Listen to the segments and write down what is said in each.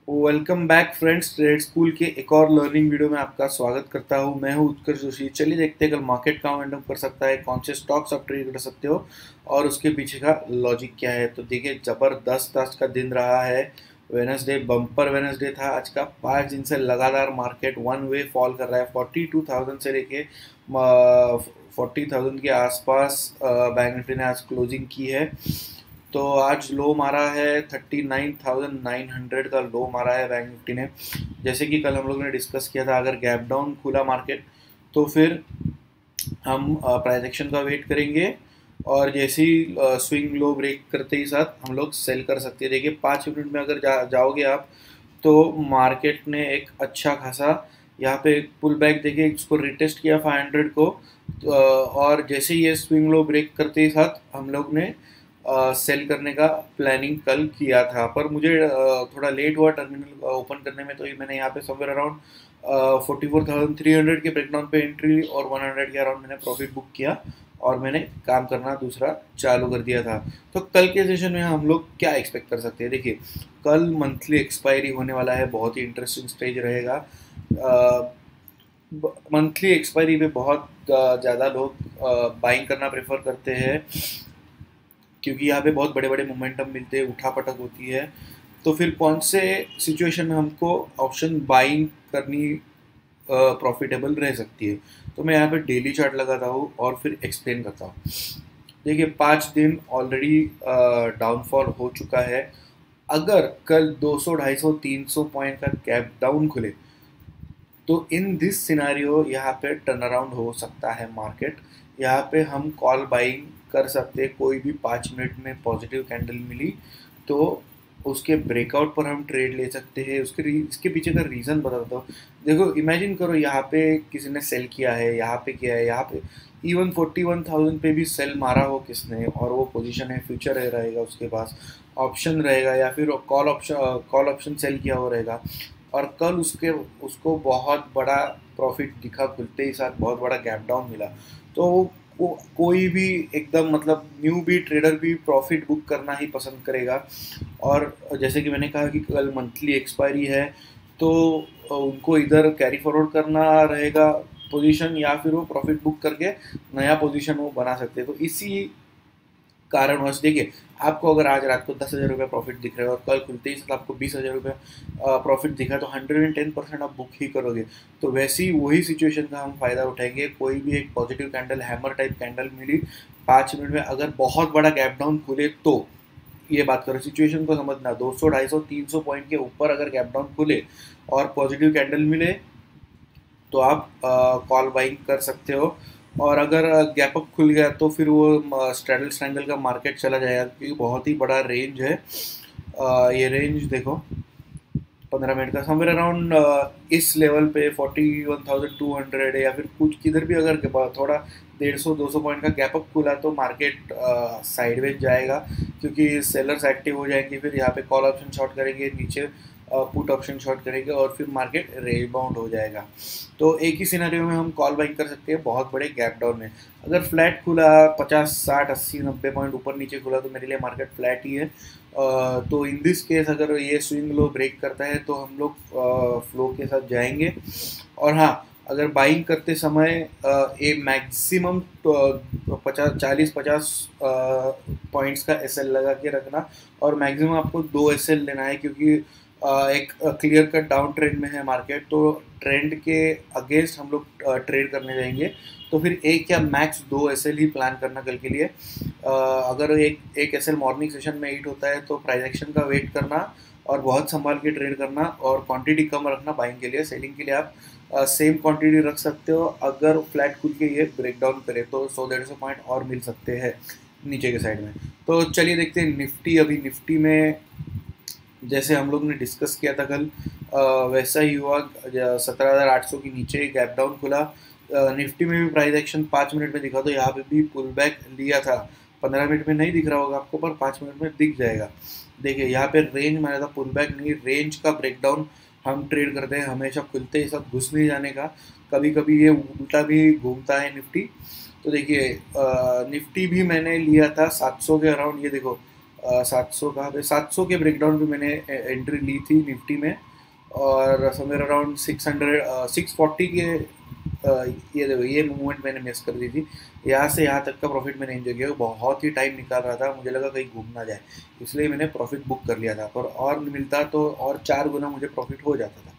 Welcome back friends, trade school के एक और लर्निंग वीडियो में आपका स्वागत करता हूं। मैं हूं उत्कर्ष जोशी। चलिए देखते हैं कल मार्केट कहाँ एंड अप कर सकता है, कौन से स्टॉक्स आप ट्रेड कर सकते हो और उसके पीछे का लॉजिक क्या है। तो देखिए, जबरदस्त आज का दिन रहा है। वेनसडे बम्पर वेनसडे था आज का। 5 दिन से लगातार मार्केट वन वे फॉल कर रहा है। 42,000 से लेके 40,000 के आसपास बैंक निफ्टी ने आज क्लोजिंग की है। तो आज लो मारा है 39,900 का लो मारा है बैंक निफ्टी ने। जैसे कि कल हम लोग ने डिस्कस किया था, अगर गैप डाउन खुला मार्केट तो फिर हम प्राइस एक्शन का वेट करेंगे और जैसे ही स्विंग लो ब्रेक करते ही साथ हम लोग सेल कर सकते हैं। देखिए 5 मिनट में अगर जाओगे आप तो मार्केट ने एक अच्छा खासा यहाँ पे पुल बैक देखिए, इसको रिटेस्ट किया 500 को। और जैसे ही ये स्विंग लो ब्रेक करते ही साथ हम लोग ने सेल करने का प्लानिंग कल किया था, पर मुझे थोड़ा लेट हुआ टर्मिनल ओपन करने में। तो ये मैंने यहाँ पे समवेयर अराउंड 44,300 के ब्रेकडाउन पे एंट्री और 100 के अराउंड मैंने प्रॉफिट बुक किया और मैंने काम करना दूसरा चालू कर दिया था। तो कल के सेशन में हम लोग क्या एक्सपेक्ट कर सकते हैं? देखिए, कल मंथली एक्सपायरी होने वाला है, बहुत ही इंटरेस्टिंग स्टेज रहेगा। मंथली एक्सपायरी पे बहुत ज़्यादा लोग बाइंग करना प्रेफर करते हैं, क्योंकि यहाँ पे बहुत बड़े बड़े मोमेंटम मिलते हैं, उठापटक होती है। तो फिर कौन से सिचुएशन में हमको ऑप्शन बाइंग करनी प्रॉफिटेबल रह सकती है, तो मैं यहाँ पे डेली चार्ट लगाता हूँ और फिर एक्सप्लेन करता हूँ। देखिए, 5 दिन ऑलरेडी डाउनफॉल हो चुका है। अगर कल 200, 250, 300 पॉइंट का गैप डाउन खुले तो इन दिस सिनारियो यहाँ पे टर्न अराउंड हो सकता है मार्केट। यहाँ पे हम कॉल बाइंग कर सकते हैं। कोई भी 5 मिनट में पॉजिटिव कैंडल मिली तो उसके ब्रेकआउट पर हम ट्रेड ले सकते हैं। इसके पीछे का रीज़न बताता हूँ। देखो, इमेजिन करो यहाँ पे किसी ने सेल किया है, यहाँ पे किया है, यहाँ पे इवन 41,000 पे भी सेल मारा हो किसने, और वो पोजीशन है, फ्यूचर है रहेगा, उसके पास ऑप्शन रहेगा या फिर कॉल ऑप्शन सेल किया हो रहेगा, और कल उसको बहुत बड़ा प्रॉफिट दिखा खुलते ही साथ, बहुत बड़ा गैप डाउन मिला। तो कोई भी एकदम मतलब न्यू भी ट्रेडर भी प्रॉफिट बुक करना ही पसंद करेगा। और जैसे कि मैंने कहा कि कल मंथली एक्सपायरी है, तो उनको इधर कैरी फॉरवर्ड करना रहेगा पोजीशन, या फिर वो प्रॉफिट बुक करके नया पोजीशन वो बना सकते हैं। तो इसी कारणवश देखिए, आपको अगर आज रात को 10,000 रुपये प्रॉफिट दिख रहा है और कल खुलते ही साथ आपको 20,000 रुपये प्रॉफिट दिखा, तो 110% आप बुक ही करोगे। तो वैसे ही वही सिचुएशन का हम फायदा उठाएंगे। कोई भी एक positive candle, hammer type candle मिली 5 मिनट में, अगर बहुत बड़ा गैप डाउन खुले तो ये बात करो, सिचुएशन को समझना। 200, 250, 300 पॉइंट के ऊपर अगर गैप डाउन खुले और पॉजिटिव कैंडल मिले तो आप कॉल बाइंग कर सकते हो। और अगर गैप अप खुल गया तो फिर वो स्ट्रैडल स्ट्रैंगल का मार्केट चला जाएगा, क्योंकि बहुत ही बड़ा रेंज है। ये रेंज देखो, 15 मिनट का समवेयर अराउंड इस लेवल पे 41,200 है, या फिर कुछ किधर भी अगर थोड़ा 150-200 पॉइंट का गैप अप खुला तो मार्केट साइडवेज जाएगा, क्योंकि सेलर्स एक्टिव हो जाएंगे। फिर यहाँ पे कॉल ऑप्शन शॉर्ट करेंगे, नीचे पुट ऑप्शन शॉर्ट करेंगे और फिर मार्केट रिबाउंड हो जाएगा। तो एक ही सिनेरियो में हम कॉल बाइंग कर सकते हैं बहुत बड़े गैप डाउन में। अगर फ्लैट खुला 50, 60, 80, 90 पॉइंट ऊपर नीचे खुला तो मेरे लिए मार्केट फ्लैट ही है। तो इन दिस केस अगर ये स्विंग लो ब्रेक करता है तो हम लोग फ्लो के साथ जाएंगे। और हाँ, अगर बाइंग करते समय ये मैक्सिमम 40-50 पॉइंट्स का एसएल लगा के रखना, और मैक्सिमम आपको 2 एसएल लेना है, क्योंकि एक क्लियर कट डाउन ट्रेंड में है मार्केट। तो ट्रेंड के अगेंस्ट हम लोग ट्रेड करने जाएंगे, तो फिर एक या मैक्स 2 एसएल ही प्लान करना कल के लिए। अगर एक एसएल मॉर्निंग सेशन में हिट होता है तो प्राइस एक्शन का वेट करना और बहुत संभाल के ट्रेड करना, और क्वांटिटी कम रखना बाइंग के लिए। सेलिंग के लिए आप सेम क्वांटिटी रख सकते हो। अगर फ्लैट खुल के ये ब्रेक डाउन करे तो 100-150 पॉइंट और मिल सकते हैं नीचे के साइड में। तो चलिए देखते हैं निफ्टी। अभी निफ्टी में जैसे हम लोग ने डिस्कस किया था कल, वैसा ही हुआ। 17,800 के नीचे गैप डाउन खुला। निफ्टी में भी प्राइस एक्शन 5 मिनट में दिखा, तो यहाँ पे भी पुल बैक लिया था। 15 मिनट में नहीं दिख रहा होगा आपको, पर 5 मिनट में दिख जाएगा। देखिए, यहाँ पे रेंज मारा था, पुल बैक नहीं, रेंज का ब्रेकडाउन हम ट्रेड करते हैं हमेशा खुलते ही सब घुस नहीं जाने का। कभी कभी ये उल्टा भी घूमता है निफ्टी। तो देखिए, निफ्टी भी मैंने लिया था 700 के अराउंड। ये देखो, 700 कहाँ पे, 700 के ब्रेकडाउन पे मैंने एंट्री ली थी निफ्टी में, और समवेयर अराउंड 640 के ये देखो ये मूवमेंट मैंने मिस कर दी थी। यहाँ से यहाँ तक का प्रॉफिट मैंने एंजॉय किया, बहुत ही टाइम निकाल रहा था, मुझे लगा कहीं घूम ना जाए, इसलिए मैंने प्रॉफिट बुक कर लिया था, पर और मिलता तो और 4 गुना मुझे प्रॉफिट हो जाता था।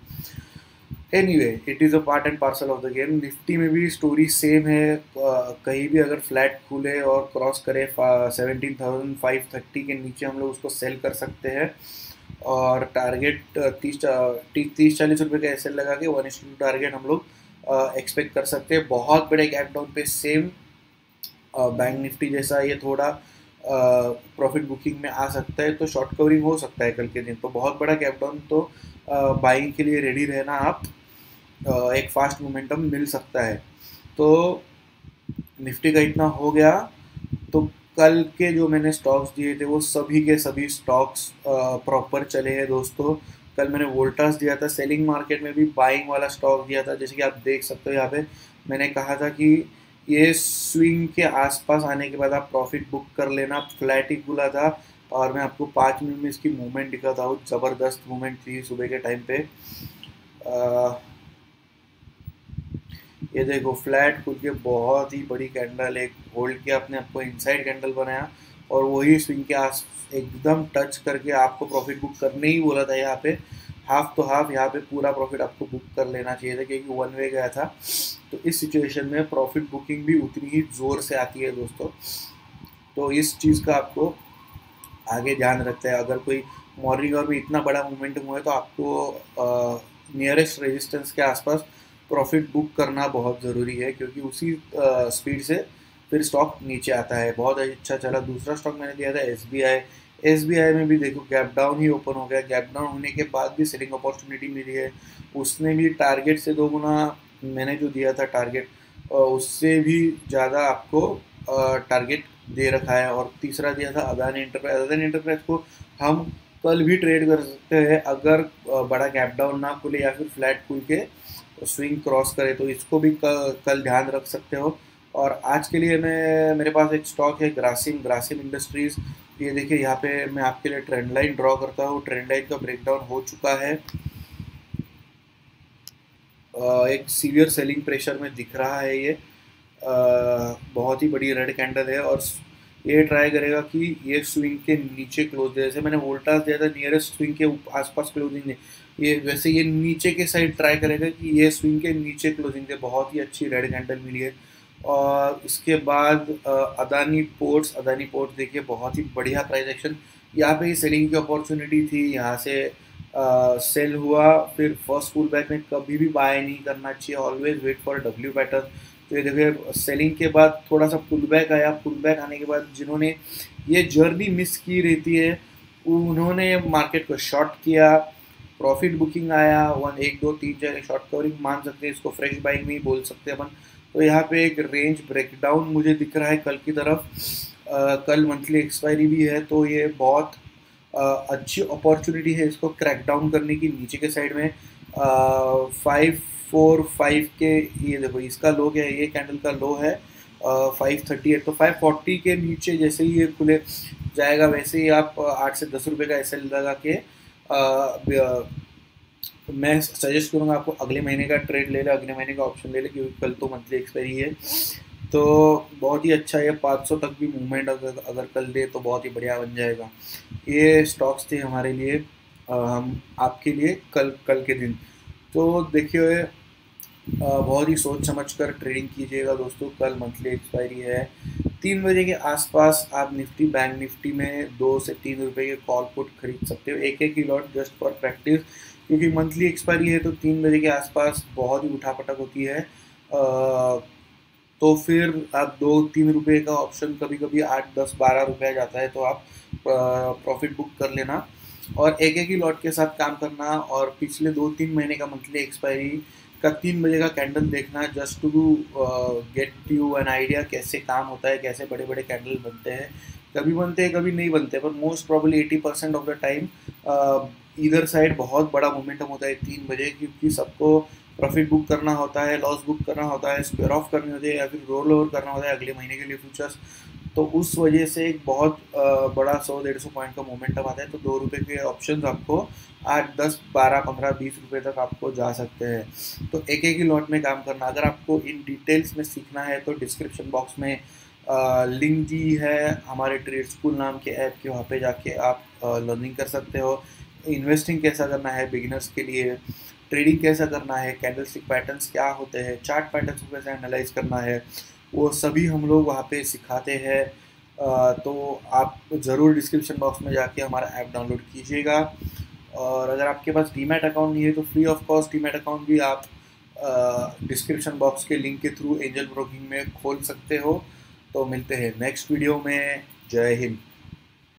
Anyway, it is a part and parcel of the game. Nifty में भी स्टोरी सेम है, कहीं भी अगर फ्लैट खुले और क्रॉस करे 17,530 के नीचे हम लोग उसको सेल कर सकते हैं, और टारगेट 30-40 रुपये का एसएल लगा के 1:2 टारगेट हम लोग एक्सपेक्ट कर सकते हैं। बहुत बड़े गैप डाउन पे सेम बैंक निफ्टी जैसा ये थोड़ा प्रॉफिट बुकिंग में आ सकता है, तो शॉर्ट कवरिंग हो सकता है कल के दिन। तो बहुत बड़ा गैप डाउन तो बाइंग के लिए रेडी रहना आप, एक फास्ट मोमेंटम मिल सकता है। तो निफ्टी का इतना हो गया। तो कल के जो मैंने स्टॉक्स दिए थे वो सभी के सभी स्टॉक्स प्रॉपर चले हैं दोस्तों। कल मैंने वोल्टास दिया था, सेलिंग मार्केट में भी बाइंग वाला स्टॉक दिया था, जैसे कि आप देख सकते हो यहाँ पे मैंने कहा था कि ये स्विंग के आसपास आने के बाद आप प्रॉफिट बुक कर लेना, फ्लैट ही खुला था, और मैं आपको 5 मिनट में इसकी मूवमेंट दिखाता हूँ। ज़बरदस्त मूवमेंट थी सुबह के टाइम पे। ये देखो फ्लैट खुल के बहुत ही बड़ी कैंडल एक होल्ड किया, अपने आपको इनसाइड कैंडल बनाया, और वही स्विंग के आस एकदम टच करके आपको प्रॉफिट बुक करने ही बोला था। यहाँ पे हाफ तो हाफ, यहाँ पे पूरा प्रॉफिट आपको बुक कर लेना चाहिए था, क्योंकि वन वे गया था। तो इस सिचुएशन में प्रॉफिट बुकिंग भी उतनी ही ज़ोर से आती है दोस्तों। तो इस चीज़ का आपको आगे ध्यान रखते हैं। अगर कोई मॉर्निंग आवर में इतना बड़ा मोमेंटम हुआ है तो आपको नियरेस्ट रेजिस्टेंस के आसपास प्रॉफिट बुक करना बहुत ज़रूरी है, क्योंकि उसी स्पीड से फिर स्टॉक नीचे आता है। बहुत अच्छा चला। दूसरा स्टॉक मैंने दिया था एसबीआई। एसबीआई में भी देखो गैप डाउन ही ओपन हो गया, गैप डाउन होने के बाद भी सेलिंग अपॉर्चुनिटी मिली है। उसने भी टारगेट से 2 गुना, मैंने जो दिया था टारगेट उससे भी ज़्यादा आपको टारगेट दे रखा है। और तीसरा दिया था अदानी एंटरप्राइज। अदानी एंटरप्राइज को हम कल भी ट्रेड कर सकते हैं, अगर बड़ा गैप डाउन ना खुले या फिर फ्लैट खुल के स्विंग क्रॉस करे, तो इसको भी कल ध्यान रख सकते हो। और आज के लिए मेरे पास एक स्टॉक है ग्रासिम इंडस्ट्रीज। ये देखिए यहाँ पे मैं आपके लिए ट्रेंड लाइन ड्रॉ करता हूँ। ट्रेंड लाइन का ब्रेकडाउन हो चुका है, एक सीवियर सेलिंग प्रेशर में दिख रहा है ये। बहुत ही बड़ी रेड कैंडल है, और ये ट्राई करेगा कि ये स्विंग के नीचे क्लोज दे। जैसे मैंने वोल्टास दिया था नियरेस्ट स्विंग के आसपास क्लोजिंग दे, ये वैसे ये नीचे के साइड ट्राई करेगा कि ये स्विंग के नीचे क्लोजिंग दे। बहुत ही अच्छी रेड कैंडल मिली है। और इसके बाद अदानी पोर्ट्स देखिए बहुत ही बढ़िया प्राइस एक्शन। यहाँ पे ही सेलिंग की अपॉर्चुनिटी थी, यहाँ से सेल हुआ। फिर फर्स्ट पुल बैक में कभी भी बाय नहीं करना चाहिए, always wait for W pattern. तो ये देखिए सेलिंग के बाद थोड़ा सा पुल बैक आया, पुल बैक आने के बाद जिन्होंने ये जर्नी मिस की रहती है उन्होंने मार्केट को शॉर्ट किया, प्रॉफिट बुकिंग आया। 1 1 2 3 4 शॉर्ट कवरिंग मान सकते हैं इसको, फ्रेश बाइंग नहीं बोल सकते अपन। तो यहाँ पे एक रेंज ब्रेकडाउन मुझे दिख रहा है कल की तरफ। कल मंथली एक्सपायरी भी है, तो ये बहुत अच्छी अपॉर्चुनिटी है इसको क्रैक डाउन करने की। नीचे के साइड में 545 के, ये देखो इसका लो क्या है, ये कैंडल का लो है 538। तो 540 के नीचे जैसे ही ये खुले जाएगा, वैसे ही आप 8 से 10 रुपये का एसएल लगा के मैं सजेस्ट करूँगा आपको अगले महीने का ट्रेड ले ले, अगले महीने का ऑप्शन ले ले, क्योंकि कल तो मंथली एक्सपायरी है। तो बहुत ही अच्छा है, 500 तक भी मूवमेंट अगर कल दे तो बहुत ही बढ़िया बन जाएगा। ये स्टॉक्स थे हमारे लिए, हम आपके लिए कल के दिन। तो देखिए बहुत ही सोच समझ कर ट्रेडिंग कीजिएगा दोस्तों। कल मंथली एक्सपायरी है, 3 बजे के आसपास आप निफ्टी बैंक निफ्टी में 2 से 3 रुपये के कॉल पुट खरीद सकते हो, एक ही लॉट, जस्ट फॉर प्रैक्टिस। क्योंकि मंथली एक्सपायरी है तो 3 बजे के आसपास बहुत ही उठापटक होती है। तो फिर आप 2-3 रुपये का ऑप्शन कभी कभी 8 10 12 रुपया जाता है, तो आप प्रॉफिट बुक कर लेना और एक ही लॉट के साथ काम करना। और पिछले 2-3 महीने का मंथली एक्सपायरी का 3 बजे का कैंडल देखना, just to get you an idea कैसे काम होता है, कैसे बड़े बड़े कैंडल बनते हैं। कभी बनते हैं कभी नहीं बनते, पर most probably 80% of the time इधर साइड बहुत बड़ा मोमेंटम होता है 3 बजे, क्योंकि सबको प्रॉफिट बुक करना होता है, लॉस बुक करना होता है, स्क्वायर ऑफ करनी होती है, या फिर रोल ओवर करना होता है अगले महीने के लिए फ्यूचर्स। तो उस वजह से एक बहुत बड़ा 100-150 पॉइंट का मोमेंटम आता है। तो ₹2 के ऑप्शंस आपको 8, 10, 12, 15, ₹20 तक आपको जा सकते हैं। तो एक एक ही लॉट में काम करना। अगर आपको इन डिटेल्स में सीखना है तो डिस्क्रिप्शन बॉक्स में लिंक दी है हमारे ट्रेड स्कूल नाम के ऐप के, वहाँ पे जाके आप लर्निंग कर सकते हो। इन्वेस्टिंग कैसा करना है बिगिनर्स के लिए, ट्रेडिंग कैसा करना है, कैंडलस्टिक पैटर्न्स क्या होते हैं, चार्ट पैटर्न्स को कैसे एनालाइज करना है, वो सभी हम लोग वहाँ पे सिखाते हैं। तो आप ज़रूर डिस्क्रिप्शन बॉक्स में जाके हमारा ऐप डाउनलोड कीजिएगा। और अगर आपके पास डीमैट अकाउंट नहीं है तो free of cost demat account भी आप डिस्क्रिप्शन बॉक्स के लिंक के थ्रू एंजल ब्रोकिंग में खोल सकते हो। तो मिलते हैं नेक्स्ट वीडियो में। जय हिंद।